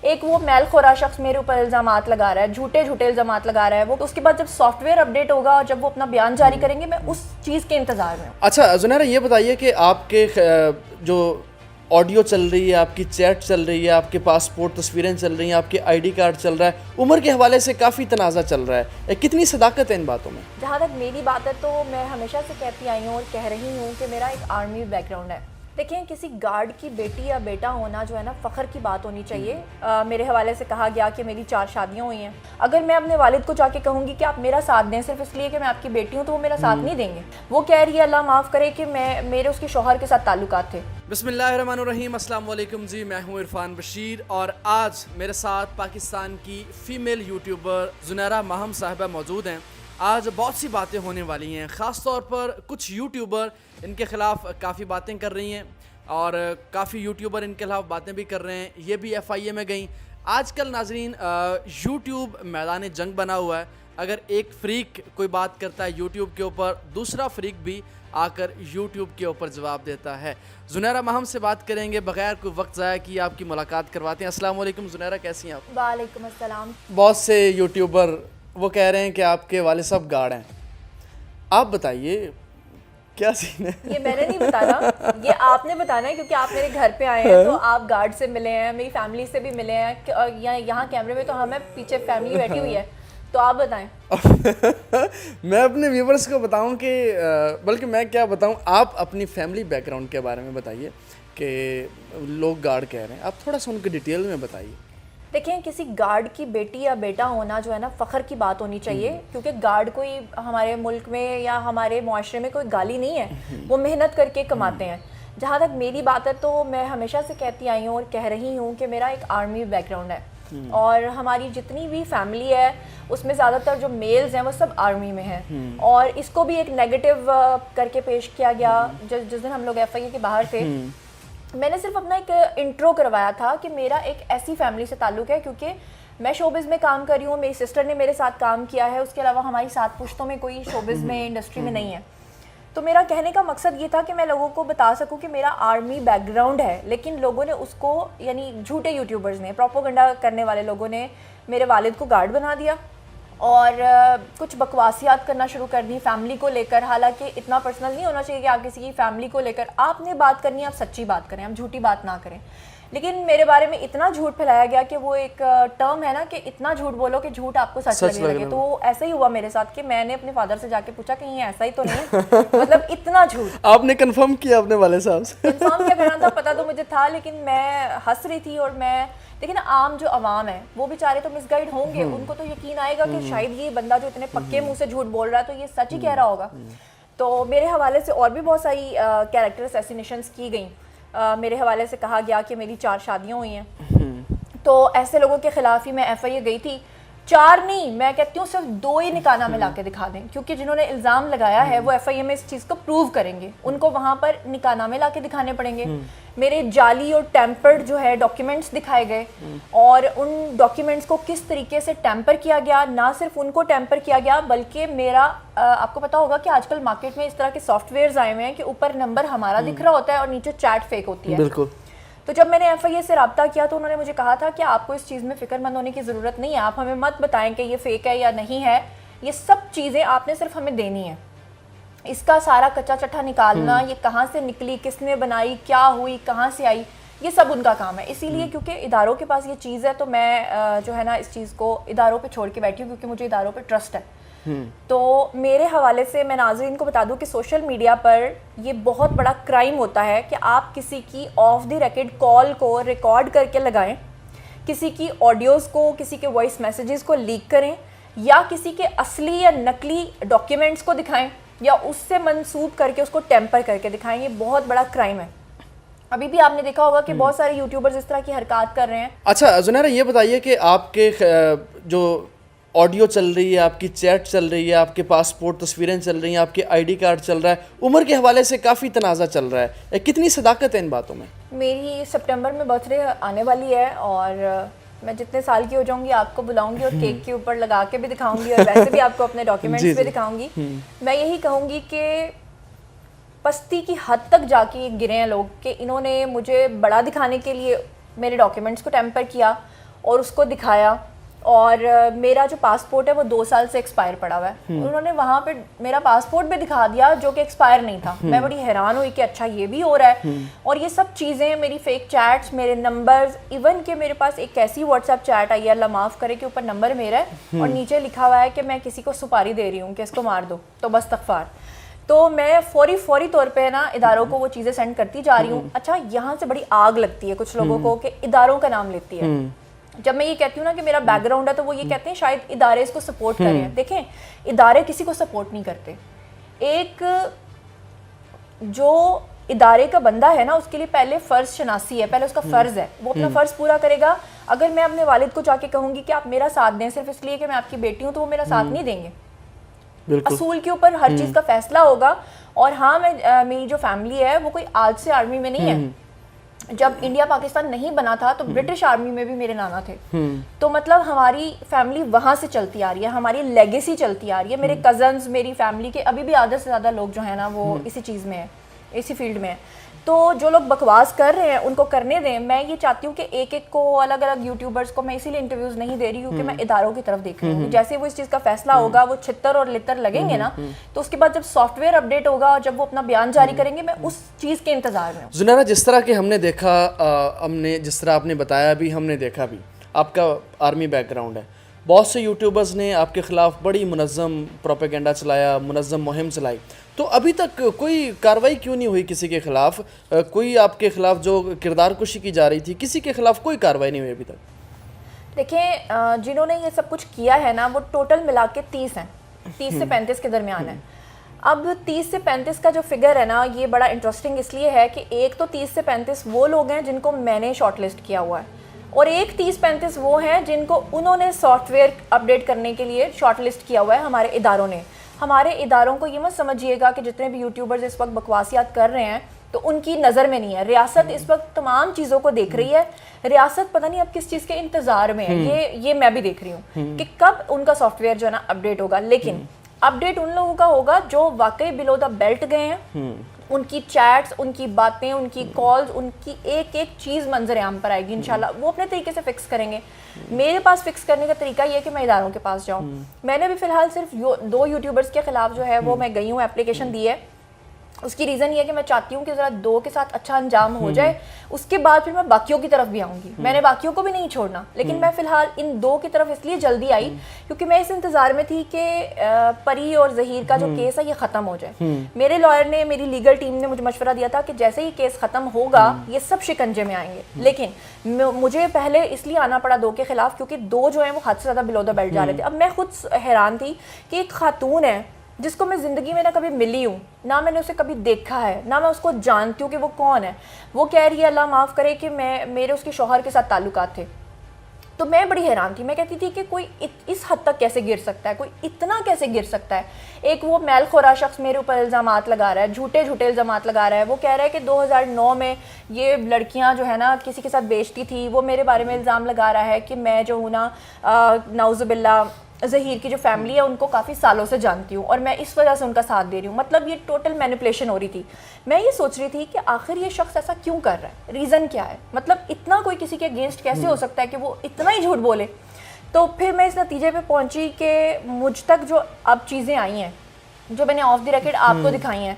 ایک وہ میل خورا شخص میرے اوپر الزامات لگا رہا ہے, جھوٹے الزامات لگا رہا ہے, وہ اس کے بعد جب سافٹ ویئر اپڈیٹ ہوگا اور جب وہ اپنا بیان جاری کریں گے, میں اس چیز کے انتظار میں ہوں. اچھا زنیرہ یہ بتائیے کہ آپ کے جو آڈیو چل رہی ہے, آپ کی چیٹ چل رہی ہے, آپ کے پاسپورٹ تصویریں چل رہی ہیں, آپ کے آئی ڈی کارڈ چل رہا ہے, عمر کے حوالے سے کافی تنازع چل رہا ہے, کتنی صداقت ہے ان باتوں میں؟ جہاں تک میری بات ہے تو میں ہمیشہ سے کہتی آئی ہوں اور کہہ رہی ہوں کہ میرا ایک آرمی بیک گراؤنڈ ہے. دیکھیں, کسی گارڈ کی بیٹی یا بیٹا ہونا جو ہے نا فخر کی بات ہونی چاہیے. میرے حوالے سے کہا گیا کہ میری 4 شادیاں ہوئی ہیں. اگر میں اپنے والد کو جا کے کہوں گی کہ آپ میرا ساتھ دیں صرف اس لیے کہ میں آپ کی بیٹی ہوں, تو وہ میرا ساتھ نہیں دیں گے. وہ کہہ رہی ہے اللہ معاف کرے کہ میرے اس کے شوہر کے ساتھ تعلقات تھے. بسم اللہ الرحمن الرحیم. السلام علیکم جی, میں ہوں عرفان بشیر اور آج میرے ساتھ پاکستان کی فیمیل یوٹیوبر زنیرہ ماہم صاحبہ موجود ہیں. آج بہت سی باتیں ہونے والی ہیں, خاص طور پر کچھ یوٹیوبر ان کے خلاف کافی باتیں کر رہی ہیں اور کافی یوٹیوبر ان کے خلاف باتیں بھی کر رہے ہیں. یہ بھی ایف آئی اے میں گئیں. آج کل ناظرین یوٹیوب میدان جنگ بنا ہوا ہے. اگر ایک فریق کوئی بات کرتا ہے یوٹیوب کے اوپر, دوسرا فریق بھی آ کر یوٹیوب کے اوپر جواب دیتا ہے. زنیرہ ماہم سے بات کریں گے, بغیر کوئی وقت ضائع کیے آپ کی ملاقات کرواتے ہیں. السلام علیکم زنیرہ, کیسی ہیں آپ؟ وعلیکم السلام. بہت سے یوٹیوبر وہ کہہ رہے ہیں کہ آپ کے والد صاحب گارڈ ہیں, آپ بتائیے کیا سین ہے؟ یہ میں نے نہیں بتانا, یہ آپ نے بتانا ہے کیونکہ آپ میرے گھر پہ آئے ہیں تو آپ گارڈ سے ملے ہیں, میری فیملی سے بھی ملے ہیں. یہاں کیمرے میں تو ہمیں پیچھے فیملی بیٹھی ہوئی ہے, تو آپ بتائیں. میں اپنے ویورز کو بتاؤں کہ بلکہ میں کیا بتاؤں, آپ اپنی فیملی بیک گراؤنڈ کے بارے میں بتائیے کہ لوگ گارڈ کہہ رہے ہیں, آپ تھوڑا سا ان کے ڈیٹیل میں بتائیے. دیکھیں, کسی گارڈ کی بیٹی یا بیٹا ہونا جو ہے نا فخر کی بات ہونی چاہیے, کیونکہ گارڈ کوئی ہمارے ملک میں یا ہمارے معاشرے میں کوئی گالی نہیں ہے, وہ محنت کر کے کماتے ہیں. جہاں تک میری بات ہے تو میں ہمیشہ سے کہتی آئی ہوں اور کہہ رہی ہوں کہ میرا ایک آرمی بیک گراؤنڈ ہے, اور ہماری جتنی بھی فیملی ہے اس میں زیادہ تر جو میلز ہیں وہ سب آرمی میں ہیں. اور اس کو بھی ایک نیگیٹو کر کے پیش کیا گیا. جس دن ہم لوگ ایف آئی اے کے باہر تھے, میں نے صرف اپنا ایک انٹرو کروایا تھا کہ میرا ایک ایسی فیملی سے تعلق ہے, کیونکہ میں شوبز میں کام کر رہی ہوں, میری سسٹر نے میرے ساتھ کام کیا ہے, اس کے علاوہ ہماری 7 پشتوں میں کوئی شوبز میں انڈسٹری میں نہیں ہے. تو میرا کہنے کا مقصد یہ تھا کہ میں لوگوں کو بتا سکوں کہ میرا آرمی بیک گراؤنڈ ہے, لیکن لوگوں نے اس کو, یعنی جھوٹے یوٹیوبرز نے, پروپوگنڈا کرنے والے لوگوں نے میرے والد کو گارڈ بنا دیا اور کچھ بکواسیات کرنا شروع کر دی فیملی کو لے کر. حالانکہ اتنا پرسنل نہیں ہونا چاہیے کہ آپ کسی کی فیملی کو لے کر, آپ نے بات کرنی ہے آپ سچی بات کریں, آپ جھوٹی بات نہ کریں. لیکن میرے بارے میں اتنا جھوٹ پھیلایا گیا کہ وہ ایک ٹرم ہے نا کہ اتنا جھوٹ بولو کہ جھوٹ آپ کو سچ لگنے لگے. تو وہ ایسا ہی ہوا میرے ساتھ کہ میں نے اپنے فادر سے جا کے پوچھا کہ یہ ایسا ہی تو نہیں, مطلب اتنا جھوٹ. آپ نے کنفرم کیا اپنے والد صاحب سے؟ کنفرم کیا کرنا تھا, پتا تو مجھے تھا, لیکن میں ہنس رہی تھی. اور میں لیکن عام جو عوام ہے وہ بیچارے تو مس گائیڈ ہوں گے, ان کو تو یقین آئے گا کہ شاید یہ بندہ جو اتنے پکے منہ سے جھوٹ بول رہا ہے تو یہ سچ ہی کہہ رہا ہوگا. تو میرے حوالے سے اور بھی بہت ساری کیریکٹر اسیسینیشنز کی گئیں. میرے حوالے سے کہا گیا کہ میری 4 شادیاں ہوئی ہیں, تو ایسے لوگوں کے خلاف ہی میں ایف آئی اے گئی تھی. 4 نہیں, میں کہتی ہوں صرف 2 ہی نکاح نامے لا کے دکھا دیں, کیونکہ جنہوں نے الزام لگایا ہے وہ ایف آئی اے میں اس چیز کو پروو کریں گے, ان کو وہاں پر نکاح نامے لا کے دکھانے پڑیں گے. میرے جعلی اور ٹیمپرڈ جو ہے ڈاکیومنٹس دکھائے گئے, اور ان ڈاکیومنٹس کو کس طریقے سے ٹیمپر کیا گیا. نہ صرف ان کو ٹیمپر کیا گیا بلکہ میرا, آپ کو پتا ہوگا کہ آج کل مارکیٹ میں اس طرح کے سافٹ ویئرز آئے ہوئے ہیں کہ اوپر نمبر ہمارا دکھ رہا ہوتا ہے اور نیچے چیٹ فیک ہوتی ہے. بالکل. تو جب میں نے ایف آئی اے سے رابطہ کیا تو انہوں نے مجھے کہا تھا کہ آپ کو اس چیز میں فکر مند ہونے کی ضرورت نہیں ہے, آپ ہمیں مت بتائیں کہ یہ فیک ہے یا نہیں ہے, یہ سب چیزیں آپ نے صرف ہمیں دینی ہیں. اس کا سارا کچا چٹھا نکالنا, یہ کہاں سے نکلی, کس نے بنائی, کیا ہوئی, کہاں سے آئی, یہ سب ان کا کام ہے. اسی لیے کیونکہ اداروں کے پاس یہ چیز ہے تو میں جو ہے نا اس چیز کو اداروں پہ چھوڑ کے بیٹھی ہوں, کیونکہ مجھے اداروں پہ ٹرسٹ ہے. تو میرے حوالے سے میں ناظرین کو بتا دوں کہ سوشل میڈیا پر یہ بہت بڑا کرائم ہوتا ہے کہ آپ کسی کی آف دی ریکارڈ کال کو ریکارڈ کر کے لگائیں, کسی کی آڈیوز کو, کسی کے وائس میسیجز کو لیک کریں, یا کسی کے اصلی یا نقلی ڈاکیومنٹس کو دکھائیں, یا اس سے منسوب کر کے اس کو ٹیمپر کر کے دکھائیں. یہ بہت بڑا کرائم ہے. ابھی بھی آپ نے دیکھا ہوگا کہ بہت سارے یوٹیوبرز اس طرح کی حرکات کر رہے ہیں. اچھا زنیرہ یہ بتائیے کہ آپ کے جو آڈیو چل رہی ہے, آپ کی چیٹ چل رہی ہے, آپ کے پاسپورٹ تصویریں چل رہی ہیں, آپ کے آئی ڈی کارڈ چل رہا ہے, عمر کے حوالے سے کافی تنازع چل رہا ہے, کتنی صداقت ہے ان باتوں میں؟ میری سپٹمبر میں برتھ ڈے آنے والی ہے, اور میں جتنے سال کی ہو جاؤں گی آپ کو بلاؤں گی اور کیک کے اوپر لگا کے بھی دکھاؤں گی, اور ویسے بھی آپ کو اپنے ڈاکیومنٹس بھی دکھاؤں گی. میں یہی کہوں گی کہ پستی کی حد تک جا کے گرے ہیں لوگ کہ انہوں نے مجھے بڑا دکھانے کے لیے میرے ڈاکیومنٹس کو ٹیمپر کیا, اور اس کو دکھایا, اور میرا جو پاسپورٹ ہے وہ 2 سال سے ایکسپائر پڑا ہوا ہے. انہوں نے وہاں پہ میرا پاسپورٹ بھی دکھا دیا جو کہ ایکسپائر نہیں تھا. میں بڑی حیران ہوئی کہ اچھا یہ بھی ہو رہا ہے. اور یہ سب چیزیں, میری فیک چیٹس, میرے نمبرز, ایون کہ میرے پاس ایک ایسی واٹس ایپ چیٹ آئی ہے, اللہ معاف کرے, کہ اوپر نمبر میرا ہے اور نیچے لکھا ہوا ہے کہ میں کسی کو سپاری دے رہی ہوں کہ اس کو مار دو, تو بس استغفار. تو میں فوری طور پہ نا اداروں کو وہ چیزیں سینڈ کرتی جا رہی ہوں. اچھا یہاں سے بڑی آگ لگتی ہے کچھ لوگوں کو کہ اداروں کا نام لیتی ہے. جب میں یہ کہتی ہوں نا کہ میرا بیک گراؤنڈ ہے تو وہ یہ کہتے ہیں شاید ادارے اس کو سپورٹ کر رہے ہیں. دیکھیں ادارے کسی کو سپورٹ نہیں کرتے. ایک جو ادارے کا بندہ ہے نا اس کے لیے پہلے فرض شناسی ہے, پہلے اس کا فرض ہے, وہ اپنا فرض پورا کرے گا. اگر میں اپنے والد کو جا کے کہوں گی کہ آپ میرا ساتھ دیں صرف اس لیے کہ میں آپ کی بیٹی ہوں, تو وہ میرا ساتھ نہیں دیں گے. اصول کے اوپر ہر چیز کا فیصلہ ہوگا. اور ہاں میری جو فیملی ہے وہ کوئی آج سے آرمی میں نہیں ہے. جب انڈیا پاکستان نہیں بنا تھا تو برٹش آرمی میں بھی میرے نانا تھے. تو مطلب ہماری فیملی وہاں سے چلتی آ رہی ہے, ہماری لیگیسی چلتی آ رہی ہے. میرے کزنز, میری فیملی کے ابھی بھی آدھے سے زیادہ لوگ جو ہیں نا وہ اسی چیز میں ہیں, اسی فیلڈ میں ہیں. تو جو لوگ بکواس کر رہے ہیں ان کو کرنے دیں. میں یہ چاہتی ہوں کہ ایک ایک کو, الگ الگ یوٹیوبرز کو میں اسی لیے انٹرویوز نہیں دے رہی ہوں کہ میں اداروں کی طرف دیکھ رہی ہوں. جیسے وہ اس چیز کا فیصلہ ہوگا, وہ چھتر اور لتر لگیں گے نا, تو اس کے بعد جب سافٹ ویئر اپڈیٹ ہوگا اور جب وہ اپنا بیان جاری کریں گے, میں اس چیز کے انتظار میں ہوں. زنیرہ, جس طرح کہ ہم نے دیکھا, جس طرح آپ نے بتایا بھی, ہم نے دیکھا بھی, آپ کا آرمی بیک گراؤنڈ ہے. بہت سے یوٹیوبرز نے آپ کے خلاف بڑی منظم پروپیگنڈا چلایا, منظم مہم چلائی. تو ابھی تک کوئی کارروائی کیوں نہیں ہوئی کسی کے خلاف؟ کوئی آپ کے خلاف جو کردار کشی کی جا رہی تھی, کسی کے خلاف کوئی کارروائی نہیں ہوئی ابھی تک؟ دیکھیں جنہوں نے یہ سب کچھ کیا ہے نا وہ ٹوٹل ملا کے 30 ہیں, 30 سے 35 کے درمیان ہے. اب 30 سے 35 کا جو فگر ہے نا یہ بڑا انٹرسٹنگ اس لیے ہے کہ ایک تو 30 سے 35 وہ لوگ ہیں جن کو میں نے شارٹ لسٹ کیا ہوا ہے, اور ایک 30-35 وہ ہیں جن کو انہوں نے سافٹ ویئر اپڈیٹ کرنے کے لیے شارٹ لسٹ کیا ہوا ہے ہمارے اداروں نے. ہمارے اداروں کو یہ مت سمجھیے گا کہ جتنے بھی یوٹیوبرز اس وقت بکواسیات کر رہے ہیں تو ان کی نظر میں نہیں ہے. ریاست اس وقت تمام چیزوں کو دیکھ رہی ہے. ریاست پتہ نہیں اب کس چیز کے انتظار میں ہے, یہ میں بھی دیکھ رہی ہوں کہ کب ان کا سافٹ ویئر جو ہے نا اپڈیٹ ہوگا. لیکن اپڈیٹ ان لوگوں کا ہوگا جو واقعی بلو دا بیلٹ گئے ہیں. ان کی چیٹس, ان کی باتیں, ان کی کالز, ان کی ایک ایک چیز منظر عام پر آئے گی انشاءاللہ. وہ اپنے طریقے سے فکس کریں گے. میرے پاس فکس کرنے کا طریقہ یہ ہے کہ میں اداروں کے پاس جاؤں. میں نے بھی فی الحال صرف 2 یوٹیوبرز کے خلاف جو ہے وہ میں گئی ہوں, اپلیکیشن دی ہے. اس کی ریزن یہ ہے کہ میں چاہتی ہوں کہ ذرا 2 کے ساتھ اچھا انجام ہو جائے, اس کے بعد پھر میں باقیوں کی طرف بھی آؤں گی. میں نے باقیوں کو بھی نہیں چھوڑنا, لیکن میں فی الحال ان 2 کی طرف اس لیے جلدی آئی کیونکہ میں اس انتظار میں تھی کہ پری اور ظہیر کا جو کیس ہے یہ ختم ہو جائے. میرے لائر نے, میری لیگل ٹیم نے مجھے مشورہ دیا تھا کہ جیسے ہی کیس ختم ہوگا یہ سب شکنجے میں آئیں گے. لیکن مجھے پہلے اس لیے آنا پڑا 2 کے خلاف کیونکہ 2 جو ہیں وہ حد سے زیادہ بلو دا بیلٹ جا رہے تھے. اب میں خود حیران تھی کہ ایک خاتون ہے جس کو میں زندگی میں نہ کبھی ملی ہوں, نہ میں نے اسے کبھی دیکھا ہے, نہ میں اس کو جانتی ہوں کہ وہ کون ہے. وہ کہہ رہی ہے اللہ معاف کرے کہ میرے اس کے شوہر کے ساتھ تعلقات تھے. تو میں بڑی حیران تھی. میں کہتی تھی کہ کوئی اس حد تک کیسے گر سکتا ہے, کوئی اتنا کیسے گر سکتا ہے. ایک وہ میل خورا شخص میرے اوپر الزامات لگا رہا ہے, جھوٹے جھوٹے الزامات لگا رہا ہے. وہ کہہ رہا ہے کہ 2009 میں یہ لڑکیاں جو ہے نا کسی کے ساتھ بیچتی تھی. وہ میرے بارے میں الزام لگا رہا ہے کہ میں جو ہوں نا نعوذ باللہ ظہیر کی جو فیملی ہے ان کو کافی سالوں سے جانتی ہوں اور میں اس وجہ سے ان کا ساتھ دے رہی ہوں. مطلب یہ ٹوٹل مینیپولیشن ہو رہی تھی. میں یہ سوچ رہی تھی کہ آخر یہ شخص ایسا کیوں کر رہا ہے, ریزن کیا ہے, مطلب اتنا کوئی کسی کے اگینسٹ کیسے ہو سکتا ہے کہ وہ اتنا ہی جھوٹ بولے. تو پھر میں اس نتیجے پہ پہنچی کہ مجھ تک جو اب چیزیں آئی ہیں جو میں نے آف دی ریکارڈ آپ کو دکھائی ہیں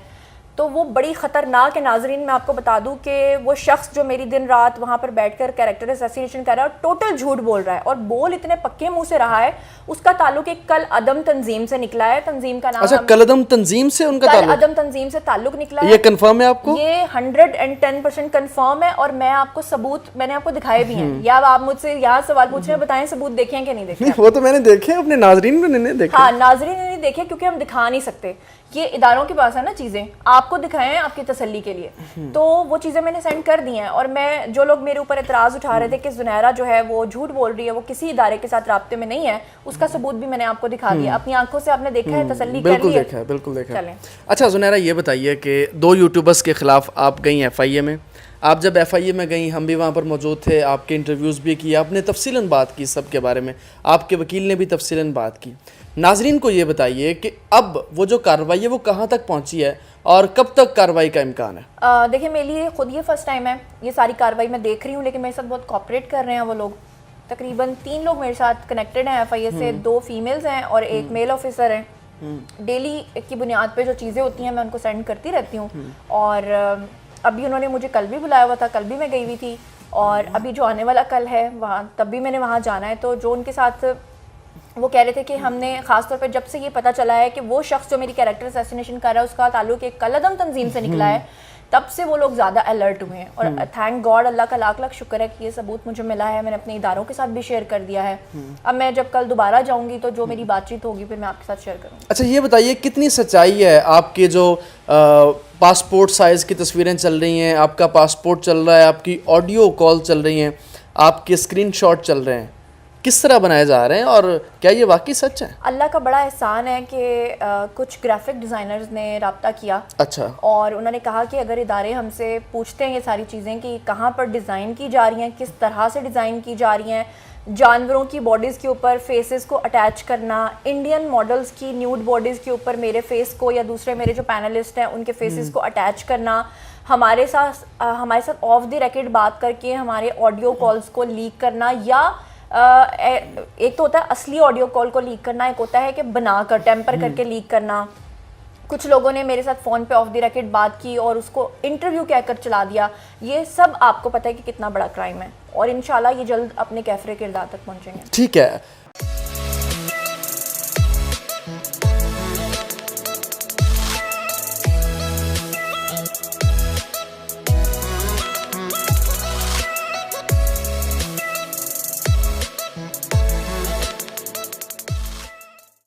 تو وہ بڑی خطرناک ہے. ناظرین میں آپ کو بتا دوں کہ وہ شخص جو میری دن رات وہاں پر بیٹھ کر کیریکٹر اسیسینیشن کر رہا ہے اور ٹوٹل جھوٹ بول رہا ہے اور بول اتنے پکے منہ سے رہا ہے. اس کا تعلق ایک کل عدم تنظیم سے نکلا ہے. تنظیم کا نام, اچھا, کل عدم تنظیم سے ان کا تعلق, کل عدم تنظیم سے تعلق نکلا ہے. یہ کنفرم ہے آپ کو؟ یہ 110% کنفرم ہے اور میں آپ کو ثبوت میں نے آپ کو دکھائے بھی ہیں. یا آپ مجھ سے یہاں سوال پوچھ رہے ہیں, بتائیں ثبوت دیکھے ہیں کہ نہیں دیکھے؟ وہ تو میں نے دیکھے, اپنے ناظرین میں نہیں دیکھے. ہاں, ناظرین نے نہیں دیکھے کیونکہ ہم دکھا نہیں سکتے. یہ اداروں کے پاس ہے نا چیزیں, آپ کو دکھائے ہیں آپ کی تسلی کے لیے. تو وہ چیزیں میں نے سینڈ کر دی ہیں. اور میں جو لوگ میرے اوپر اعتراض اٹھا رہے تھے کہ زنیرہ جو ہے وہ جھوٹ بول رہی ہے, وہ کسی ادارے کے ساتھ رابطے میں نہیں ہے, اس کا ثبوت بھی میں نے آپ کو دکھا دیا. اپنی آنکھوں سے آپ نے دیکھا ہے, تسلی کر لی ہے. بالکل دیکھا. اچھا زنیرہ, یہ بتائیے کہ 2 یوٹیوبرز کے خلاف آپ گئی ایف آئی اے میں. آپ جب ایف آئی اے میں گئیں, ہم بھی وہاں پر موجود تھے, آپ کے انٹرویوز بھی کیے, آپ نے تفصیلاً بات کی سب کے بارے میں, آپ کے وکیل نے بھی تفصیلاً بات کی. ناظرین کو یہ بتائیے کہ اب وہ جو کارروائی ہے وہ کہاں تک پہنچی ہے اور کب تک کارروائی کا امکان ہے؟ دیکھیں میرے لیے خود یہ فرسٹ ٹائم ہے, یہ ساری کارروائی میں دیکھ رہی ہوں, لیکن میرے ساتھ بہت کوآپریٹ کر رہے ہیں وہ لوگ. تقریباً 3 لوگ میرے ساتھ کنیکٹڈ ہیں FIA سے, 2 فیمیلز ہیں اور ایک میل آفیسر ہے. ڈیلی کی بنیاد پہ جو چیزیں ہوتی ہیں میں ان کو سینڈ کرتی رہتی ہوں. اور ابھی انہوں نے مجھے کل بھی بلایا ہوا تھا, کل بھی میں گئی ہوئی تھی, اور ابھی جو آنے والا کل ہے وہاں تب بھی میں نے وہاں جانا ہے. تو جو ان کے ساتھ وہ کہہ رہے تھے کہ ہم نے خاص طور پہ جب سے یہ پتہ چلا ہے کہ وہ شخص جو میری کیریکٹر اسیسینیشن کر رہا ہے اس کا تعلق ایک کالعدم تنظیم سے نکلا ہے, تب سے وہ لوگ زیادہ الرٹ ہوئے ہیں. اور تھینک گاڈ, اللہ کا لاکھ لاکھ شکر ہے کہ یہ ثبوت مجھے ملا ہے, میں نے اپنے اداروں کے ساتھ بھی شیئر کر دیا ہے. اب میں جب کل دوبارہ جاؤں گی تو جو میری بات چیت ہوگی پھر میں آپ کے ساتھ شیئر کروں گی. اچھا یہ بتائیے کتنی سچائی ہے آپ کے جو پاسپورٹ سائز کی تصویریں چل رہی ہیں, آپ کا پاسپورٹ چل رہا ہے, آپ کی آڈیو کال چل رہی ہیں, آپ کے اسکرین شاٹ چل رہے ہیں, کس طرح بنائے جا رہے ہیں اور کیا یہ واقعی سچ ہے؟ اللہ کا بڑا احسان ہے کہ کچھ گرافک ڈیزائنرز نے رابطہ کیا. اچھا. اور انہوں نے کہا کہ اگر ادارے ہم سے پوچھتے ہیں یہ ساری چیزیں کہ کہاں پر ڈیزائن کی جا رہی ہیں, کس طرح سے ڈیزائن کی جا رہی ہیں, جانوروں کی باڈیز کے اوپر فیسز کو اٹیچ کرنا, انڈین ماڈلز کی نیوڈ باڈیز کے اوپر میرے فیس کو یا دوسرے میرے جو پینلسٹ ہیں ان کے فیسز کو اٹیچ کرنا, ہمارے ساتھ آف دی ریکارڈ بات کر کے ہمارے آڈیو کالز کو لیک کرنا, یا ایک تو ہوتا ہے اصلی آڈیو کال کو لیک کرنا, ایک ہوتا ہے کہ بنا کر ٹیمپر کر کے لیک کرنا. کچھ لوگوں نے میرے ساتھ فون پہ آف دی ریکارڈ بات کی اور اس کو انٹرویو کہہ کر چلا دیا. یہ سب آپ کو پتہ ہے کہ کتنا بڑا کرائم ہے, اور انشاءاللہ یہ جلد اپنے کیفرے کردار تک پہنچیں گے. ٹھیک ہے,